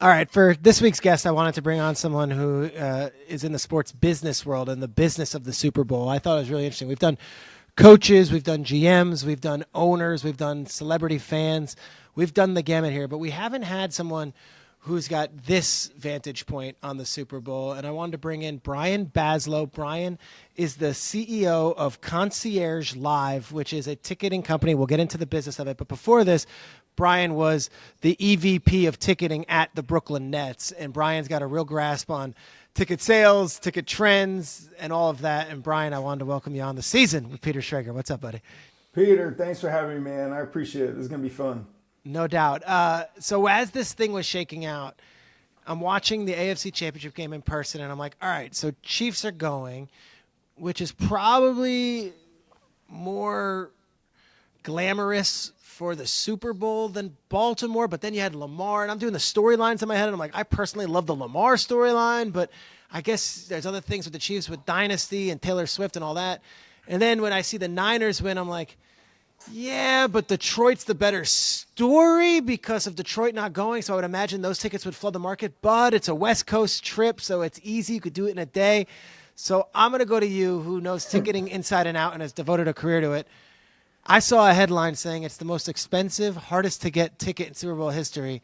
All right, for this week's guest, I wanted to bring on someone who is in the sports business world and the business of the Super Bowl. I thought it was really interesting. We've done coaches, we've done GMs, we've done owners, we've done celebrity fans, we've done the gamut here, but we haven't had someone who's got this vantage point on the Super Bowl. And I wanted to bring in Brian Basloe. Brian is the CEO of Concierge Live, which is a ticketing company. We'll get into the business of it. But before this, Brian was the EVP of ticketing at the Brooklyn Nets. And Brian's got a real grasp on ticket sales, ticket trends, and all of that. And Brian, I wanted to welcome you on the season with Peter Schrager. What's up, buddy? Peter, thanks for having me, man. I appreciate it. This is going to be fun. No doubt. So as this thing was shaking out, I'm watching the AFC Championship game in person, and I'm like, all right, so Chiefs are going, which is probably more glamorous for the Super Bowl than Baltimore, but then you had Lamar, and I'm doing the storylines in my head, and I'm like, I personally love the Lamar storyline, but I guess there's other things with the Chiefs with Dynasty and Taylor Swift and all that. And then when I see the Niners win, I'm like, yeah, but Detroit's the better story because of Detroit not going. So I would imagine those tickets would flood the market. But it's a West Coast trip, so it's easy. You could do it in a day. So I'm going to go to you, who knows ticketing inside and out and has devoted a career to it. I saw a headline saying it's the most expensive, hardest to get ticket in Super Bowl history.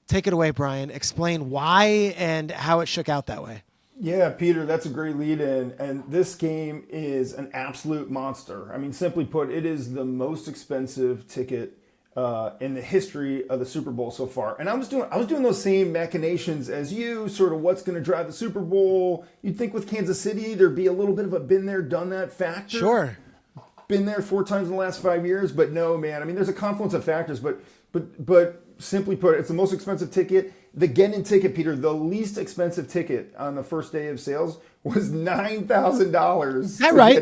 Take it away, Brian. Explain why and how it shook out that way. Yeah, Peter, that's a great lead in. And this game is an absolute monster. I mean, simply put, it is the most expensive ticket in the history of the Super Bowl so far. And I was doing those same machinations as you, sort of what's going to drive the Super Bowl. You'd think with Kansas City, there'd be a little bit of a been there, done that factor. Sure. Been there 4 times in the last 5 years, but no, man. I mean, there's a confluence of factors, but simply put, it's the most expensive ticket. The get-in ticket, Peter, the least expensive ticket on the first day of sales was $9,000. Is that right?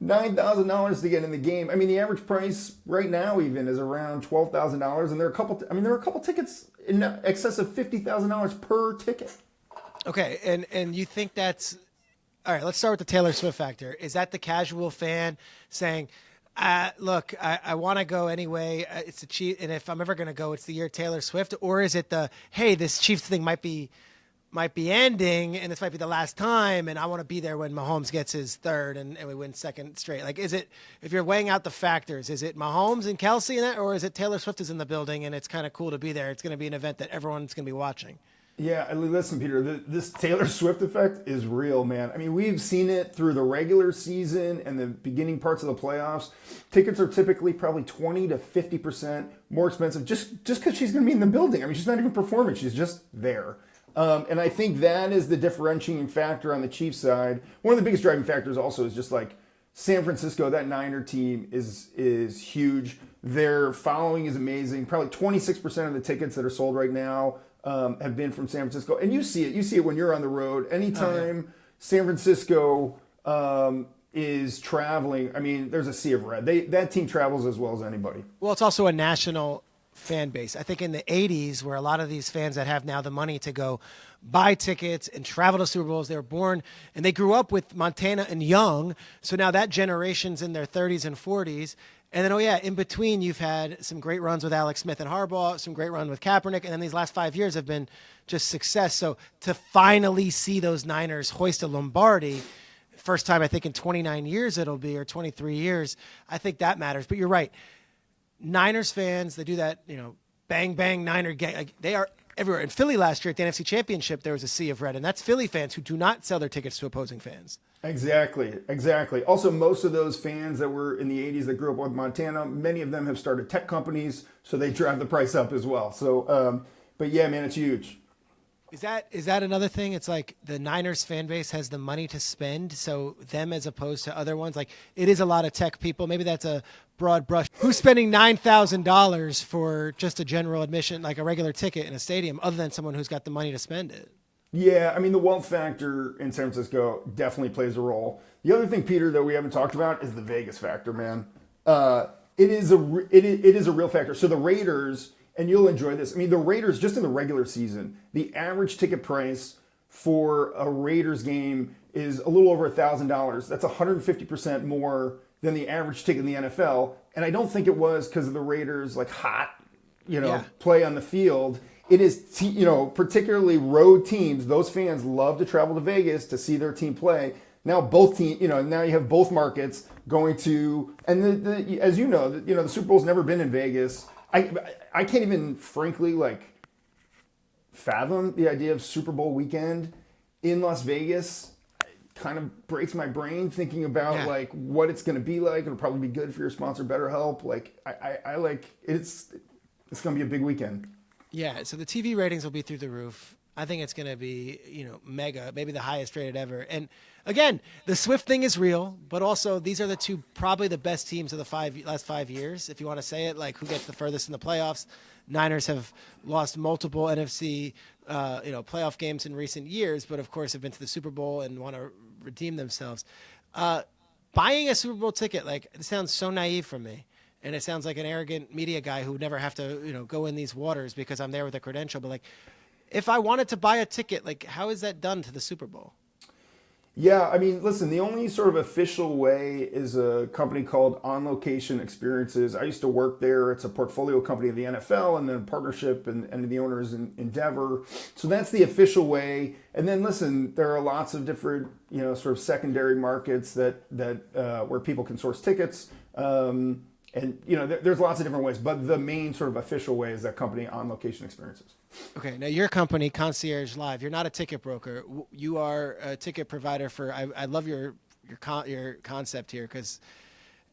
$9,000 to get in the game. I mean, the average price right now even is around $12,000, and there are a couple tickets in excess of $50,000 per ticket. Okay, and you think that's all right? Let's start with the Taylor Swift factor. Is that the casual fan saying, look, I want to go anyway. It's the Chiefs, and if I'm ever going to go, it's the year Taylor Swift. Or is it the, hey, this Chiefs thing might be ending, and this might be the last time, and I want to be there when Mahomes gets his third and we win second straight? Like, is it, if you're weighing out the factors, is it Mahomes and Kelsey in that, or is it Taylor Swift is in the building and it's kind of cool to be there? It's going to be an event that everyone's going to be watching. Yeah, listen, Peter, this Taylor Swift effect is real, man. I mean, we've seen it through the regular season and the beginning parts of the playoffs. Tickets are typically probably 20 to 50% more expensive just because she's going to be in the building. I mean, she's not even performing. She's just there. And I think that is the differentiating factor on the Chiefs side. One of the biggest driving factors also is just like San Francisco, that Niner team is huge. Their following is amazing. Probably 26% of the tickets that are sold right now have been from San Francisco. And you see it. You see it when you're on the road. Anytime San Francisco is traveling, I mean, there's a sea of red. That team travels as well as anybody. Well, it's also a national fan base. I think in the 80s, where a lot of these fans that have now the money to go buy tickets and travel to Super Bowls, they were born and they grew up with Montana and Young. So now that generation's in their 30s and 40s. And then, in between, you've had some great runs with Alex Smith and Harbaugh, some great run with Kaepernick, and then these last 5 years have been just success. So to finally see those Niners hoist a Lombardi, first time I think in 29 years it'll be, or 23 years, I think that matters. But you're right. Niners fans, they do that, bang, bang, Niner gang. Like, they are everywhere. In Philly last year at the NFC Championship, there was a sea of red, and that's Philly fans who do not sell their tickets to opposing fans. Exactly. Also, most of those fans that were in the 80s that grew up with Montana, many of them have started tech companies, so they drive the price up as well. So, but yeah, man, it's huge. Is that another thing? It's like the Niners fan base has the money to spend, so them as opposed to other ones, like it is a lot of tech people. Maybe that's a broad brush. Who's spending $9,000 for just a general admission, like a regular ticket in a stadium, other than someone who's got the money to spend it? Yeah, I mean, the wealth factor in San Francisco definitely plays a role. The other thing, Peter, that we haven't talked about is the Vegas factor, man. It is a real factor. So the Raiders, and you'll enjoy this. I mean, the Raiders, just in the regular season, the average ticket price for a Raiders game is a little over $1,000. That's 150% more than the average ticket in the NFL. And I don't think it was because of the Raiders' hot, play on the field. it is, particularly road teams. Those fans love to travel to Vegas to see their team play. Now both team, now you have both markets going to, and as the Super Bowl's never been in Vegas. I can't even frankly fathom the idea of Super Bowl weekend in Las Vegas. Kind of breaks my brain thinking about what it's going to be like. It'll probably be good for your sponsor, BetterHelp. It's going to be a big weekend. Yeah, so the TV ratings will be through the roof. I think it's going to be, mega, maybe the highest rated ever. And again, the Swift thing is real, but also these are the two probably the best teams of the last 5 years. If you want to say it, like who gets the furthest in the playoffs. Niners have lost multiple NFC, playoff games in recent years, but of course have been to the Super Bowl and want to redeem themselves. Buying a Super Bowl ticket, it sounds so naive from me. And it sounds like an arrogant media guy who would never have to, go in these waters because I'm there with a credential. But if I wanted to buy a ticket, how is that done to the Super Bowl? Yeah, I mean, listen, the only sort of official way is a company called On Location Experiences. I used to work there. It's a portfolio company of the NFL and then partnership and the owners in Endeavor. So that's the official way. And then listen, there are lots of different, sort of secondary markets that where people can source tickets. There's lots of different ways, but the main sort of official way is that company On Location Experiences. Okay, now your company, Concierge Live, you're not a ticket broker. You are a ticket provider for. I love your concept here because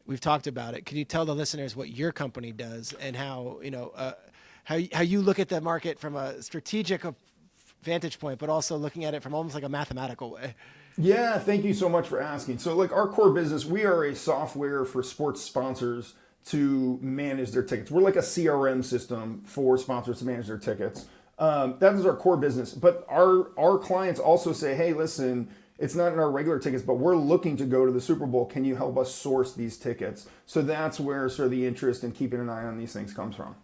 we've talked about it. Can you tell the listeners what your company does and how how you look at the market from a strategic vantage point, but also looking at it from almost like a mathematical way? Yeah, thank you so much for asking. So, our core business, we are a software for sports sponsors to manage their tickets. We're like a CRM system for sponsors to manage their tickets. That is our core business. But our clients also say, hey, listen, it's not in our regular tickets, but we're looking to go to the Super Bowl. Can you help us source these tickets? So that's where sort of the interest in keeping an eye on these things comes from.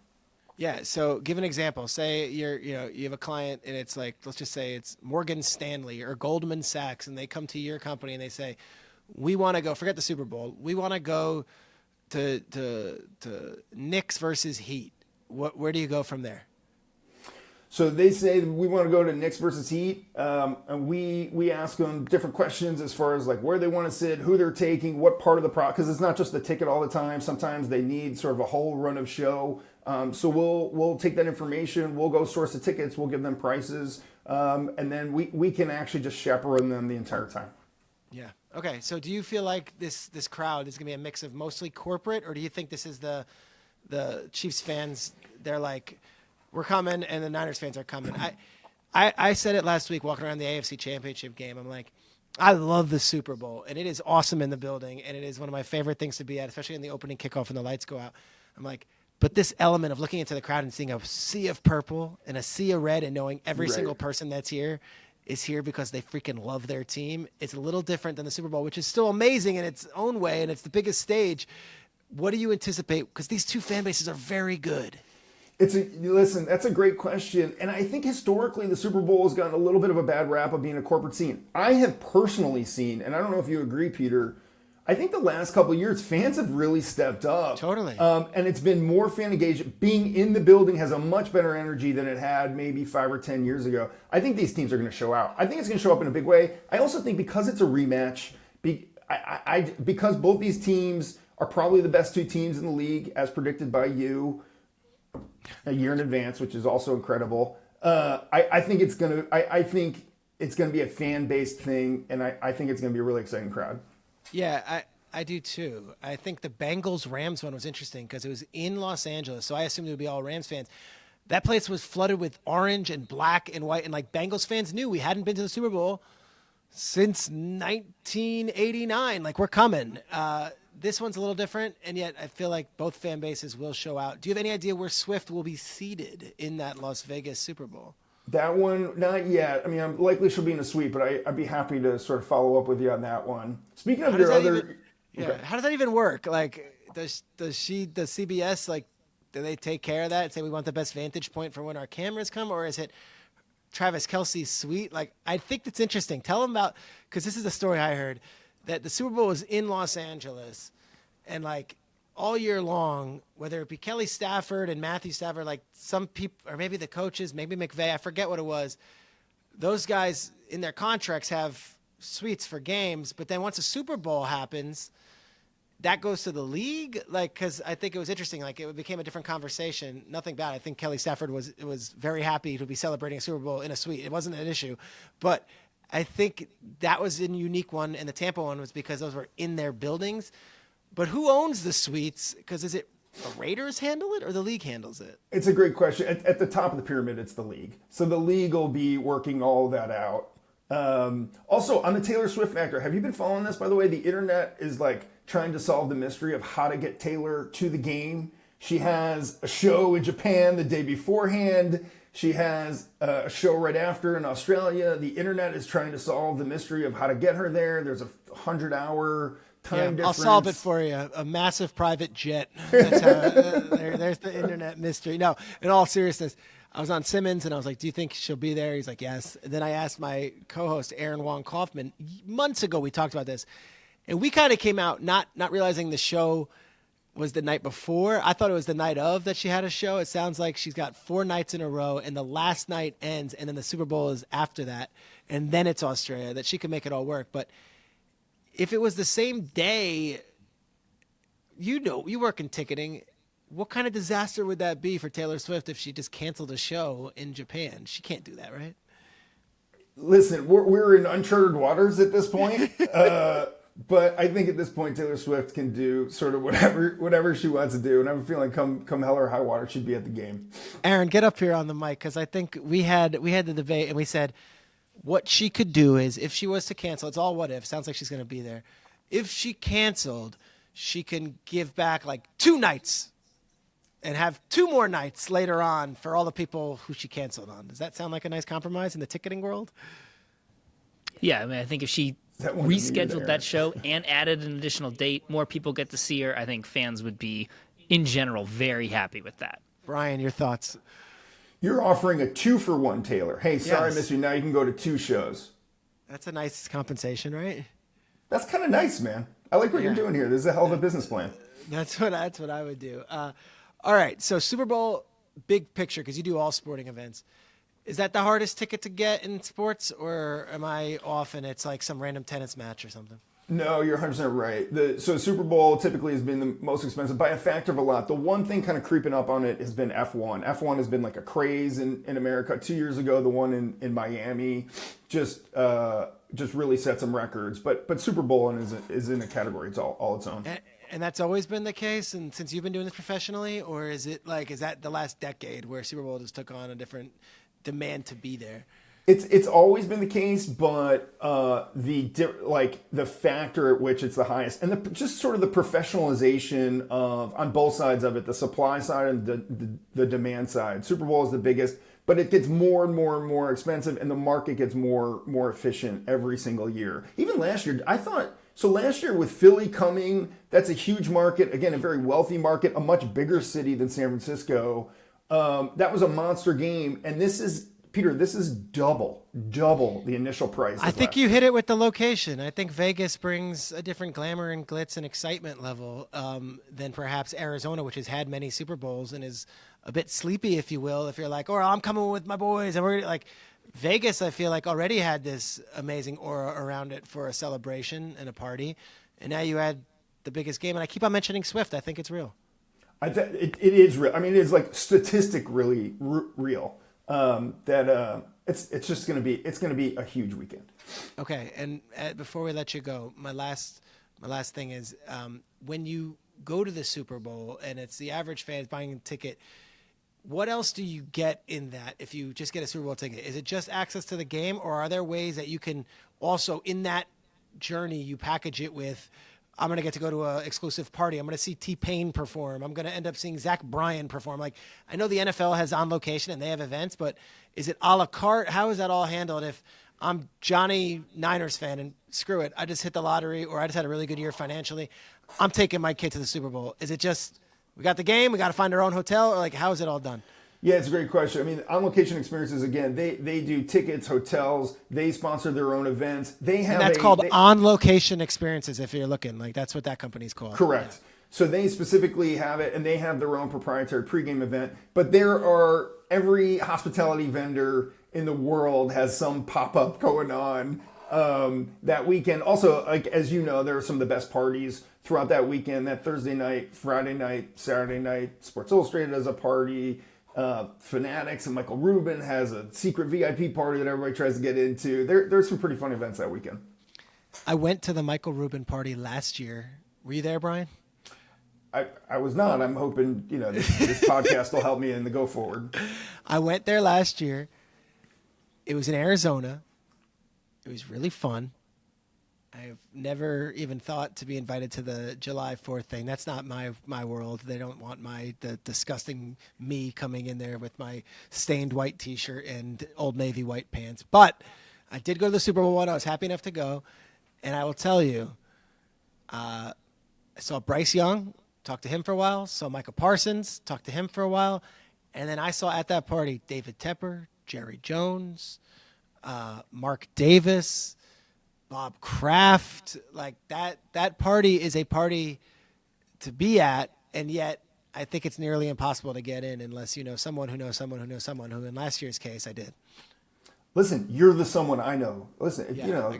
Yeah. So give an example. Say you have a client and it's let's just say it's Morgan Stanley or Goldman Sachs, and they come to your company and they say, we want to go, forget the Super Bowl. We want to go to Knicks versus Heat. Where do you go from there? So they say we want to go to Knicks versus Heat, and we ask them different questions as far as where they want to sit, who they're taking, what part of the product, because it's not just the ticket all the time. Sometimes they need sort of a whole run of show. So we'll take that information, we'll go source the tickets, we'll give them prices, and then we can actually just chaperone them the entire time. Yeah. Okay. So do you feel like this crowd is going to be a mix of mostly corporate, or do you think this is the Chiefs fans? They're like, we're coming, and the Niners fans are coming. I said it last week walking around the AFC Championship game. I'm like, I love the Super Bowl, and it is awesome in the building, and it is one of my favorite things to be at, especially in the opening kickoff when the lights go out. I'm like, but this element of looking into the crowd and seeing a sea of purple and a sea of red and knowing every single person that's here is here because they freaking love their team. It's a little different than the Super Bowl, which is still amazing in its own way, and it's the biggest stage. What do you anticipate? Because these two fan bases are very good. Listen, that's a great question. And I think historically the Super Bowl has gotten a little bit of a bad rap of being a corporate scene. I have personally seen, and I don't know if you agree, Peter, I think the last couple of years, fans have really stepped up. Totally. And it's been more fan engagement. Being in the building has a much better energy than it had maybe 5 or 10 years ago. I think these teams are going to show out. I think it's going to show up in a big way. I also think because it's a rematch, because both these teams are probably the best two teams in the league, as predicted by you a year in advance, which is also incredible. I think it's going to be a fan-based thing, and I think it's going to be a really exciting crowd. Yeah, I do too. I think the Bengals-Rams one was interesting because it was in Los Angeles, so I assumed it would be all Rams fans. That place was flooded with orange and black and white, and Bengals fans knew we hadn't been to the Super Bowl since 1989. We're coming. This one's a little different, and yet I feel like both fan bases will show out. Do you have any idea where Swift will be seated in that Las Vegas Super Bowl? That one, not yet. I mean, I'm likely she'll be in a suite, but I'd be happy to sort of follow up with you on that one. Speaking of your other... How does that even work? Does CBS, do they take care of that and say we want the best vantage point for when our cameras come, or is it Travis Kelce's suite? I think that's interesting. Tell them about, because this is the story I heard, that the Super Bowl was in Los Angeles, and all year long, whether it be Kelly Stafford and Matthew Stafford, like some people, or maybe the coaches, maybe McVay, I forget what it was. Those guys in their contracts have suites for games, but then once a Super Bowl happens, that goes to the league. Like, because I think it was interesting. Like, it became a different conversation. Nothing bad. I think Kelly Stafford was very happy to be celebrating a Super Bowl in a suite. It wasn't an issue, but I think that was a unique one, and the Tampa one was because those were in their buildings. But who owns the suites? Because is it the Raiders handle it or the league handles it? It's a great question. At the top of the pyramid, it's the league. So the league will be working all of that out. Also, on the Taylor Swift factor, have you been following this, by the way? The internet is like trying to solve the mystery of how to get Taylor to the game. She has a show in Japan the day beforehand. She has a show right after in Australia. The internet is trying to solve the mystery of how to get her there. There's a 100-hour time difference. I'll solve it for you. A massive private jet. That's how, there's the internet mystery. No, in all seriousness, I was on Simmons and I was like, do you think she'll be there? He's like, yes. And then I asked my co-host, Aaron Wong Kaufman, months ago we talked about this. And we kind of came out not realizing the show was the night before. I thought it was the night of that she had a show. It sounds like she's got 4 nights in a row, and the last night ends, and then the Super Bowl is after that, and then it's Australia, that she can make it all work. But if it was the same day, you work in ticketing, what kind of disaster would that be for Taylor Swift if she just canceled a show in Japan? She can't do that, right? Listen, we're in uncharted waters at this point. But I think at this point, Taylor Swift can do sort of whatever she wants to do. And I'm feeling come hell or high water, she'd be at the game. Aaron, get up here on the mic, because I think we had the debate, and we said what she could do is, if she was to cancel, it's all what if. Sounds like she's going to be there. If she canceled, she can give back like 2 nights and have 2 more nights later on for all the people who she canceled on. Does that sound like a nice compromise in the ticketing world? Yeah, I mean, I think if she rescheduled that show and added an additional date, more people get to see her. I think fans would be, in general, very happy with that. Brian, your thoughts? You're offering a 2-for-1, Taylor. Hey, sorry, Yes. I missed you. Now you can go to 2 shows. That's a nice compensation, right? That's kind of nice, man. I like what you're doing here. This is a hell of a business plan. That's what I would do. All right, so Super Bowl, big picture, because you do all sporting events. Is that the hardest ticket to get in sports, or am I off and it's like some random tennis match or something? No, you're 100% right. So Super Bowl typically has been the most expensive by a factor of a lot. The one thing kind of creeping up on it has been F1. F1 has been like a craze in America. 2 years ago, the one in Miami just really set some records. But Super Bowl is in a category. It's all its own. And that's always been the case, and since you've been doing this professionally, or is that the last decade where Super Bowl just took on a different demand to be there? It's always been the case, but the factor at which it's the highest, and just sort of the professionalization of, on both sides of it, the supply side and the demand side. Super Bowl is the biggest, but it gets more and more and more expensive, and the market gets more efficient every single year. Even last year, I thought. So last year with Philly coming, that's a huge market, again, a very wealthy market, a much bigger city than San Francisco. That was a monster game, and this is double the initial price. I think you hit it with the location. I think Vegas brings a different glamour and glitz and excitement level than perhaps Arizona, which has had many Super Bowls and is a bit sleepy, if you will. If you're like, "Oh, I'm coming with my boys," and we're like, Vegas, I feel like already had this amazing aura around it for a celebration and a party, and now you add the biggest game. And I keep on mentioning Swift. I think it's real. It is real. I mean, it is like statistically real. It's just going to be a huge weekend. Okay, and before we let you go, my last thing is when you go to the Super Bowl and it's the average fan buying a ticket, what else do you get in that if you just get a Super Bowl ticket? Is it just access to the game, or are there ways that you can also, in that journey, you package it with, I'm going to get to go to an exclusive party. I'm going to see T-Pain perform. I'm going to end up seeing Zach Bryan perform. Like, I know the NFL has On Location and they have events, but is it a la carte? How is that all handled if I'm Johnny Niners fan and screw it, I just hit the lottery or I just had a really good year financially, I'm taking my kid to the Super Bowl? Is it just we got the game, we got to find our own hotel, or like how is it all done? Yeah, it's a great question. I mean, On Location Experiences, again, they do tickets, hotels, they sponsor their own events. They have and that's called On Location Experiences if you're looking. Like, that's what that company's called. Correct. So they specifically have it, and they have their own proprietary pregame event. But there are, every hospitality vendor in the world has some pop-up going on that weekend. Also, like, as you know, there are some of the best parties throughout that weekend. That Thursday night, Friday night, Saturday night, Sports Illustrated has a party. Fanatics and Michael Rubin has a secret VIP party that everybody tries to get into. There's some pretty fun events that weekend. I went to the Michael Rubin party last year. Were you there, Brian? I was not. I'm hoping, this podcast will help me in the go forward. I went there last year. It was in Arizona. It was really fun. I've never even thought to be invited to the July 4th thing. That's not my world. They don't want the disgusting me coming in there with my stained white T-shirt and Old Navy white pants. But I did go to the Super Bowl one. I was happy enough to go. And I will tell you, I saw Bryce Young, talked to him for a while. Saw Michael Parsons, talked to him for a while. And then I saw at that party David Tepper, Jerry Jones, Mark Davis, Bob Kraft. Like that party is a party to be at, and yet I think it's nearly impossible to get in unless you know someone who knows someone who knows someone who, in last year's case, I did. Listen, you're the someone I know. Listen,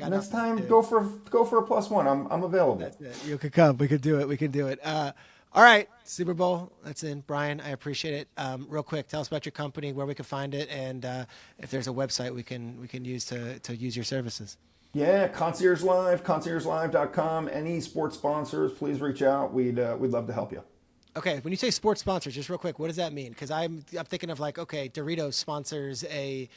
next time go for a +1. I'm available. That's it. You could come. We could do it. All right, Super Bowl. That's in. Brian, I appreciate it. Real quick, tell us about your company, where we can find it, and if there's a website we can use to use your services. Yeah, Concierge Live, conciergelive.com. Any sports sponsors, please reach out. We'd love to help you. Okay, when you say sports sponsors, just real quick, what does that mean? Because I'm thinking of like, okay, Doritos sponsors a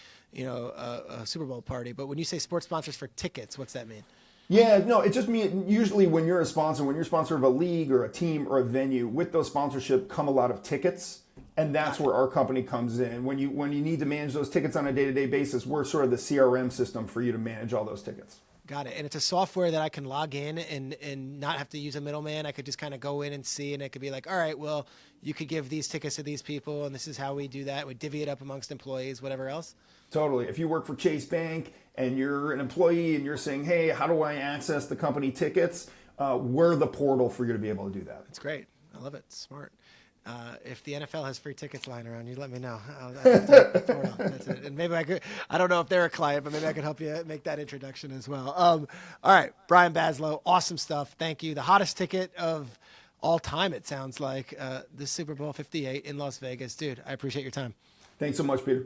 Super Bowl party, but when you say sports sponsors for tickets, what's that mean? Yeah, no, it just means usually when you're a sponsor of a league or a team or a venue, with those sponsorship come a lot of tickets, and that's where our company comes in. When you need to manage those tickets on a day-to-day basis, we're sort of the CRM system for you to manage all those tickets. Got it. And it's a software that I can log in and not have to use a middleman. I could just kind of go in and see, and it could be like, all right, well, you could give these tickets to these people, and this is how we do that. We divvy it up amongst employees, whatever else. Totally. If you work for Chase Bank and you're an employee and you're saying, hey, how do I access the company tickets? We're the portal for you to be able to do that. That's great. I love it. Smart. If the NFL has free tickets lying around, you let me know. That's it. And maybe I don't know if they're a client, but maybe I could help you make that introduction as well. All right, Brian Basloe, awesome stuff. Thank you. The hottest ticket of all time, it sounds like, this Super Bowl 58 in Las Vegas. Dude, I appreciate your time. Thanks so much, Peter.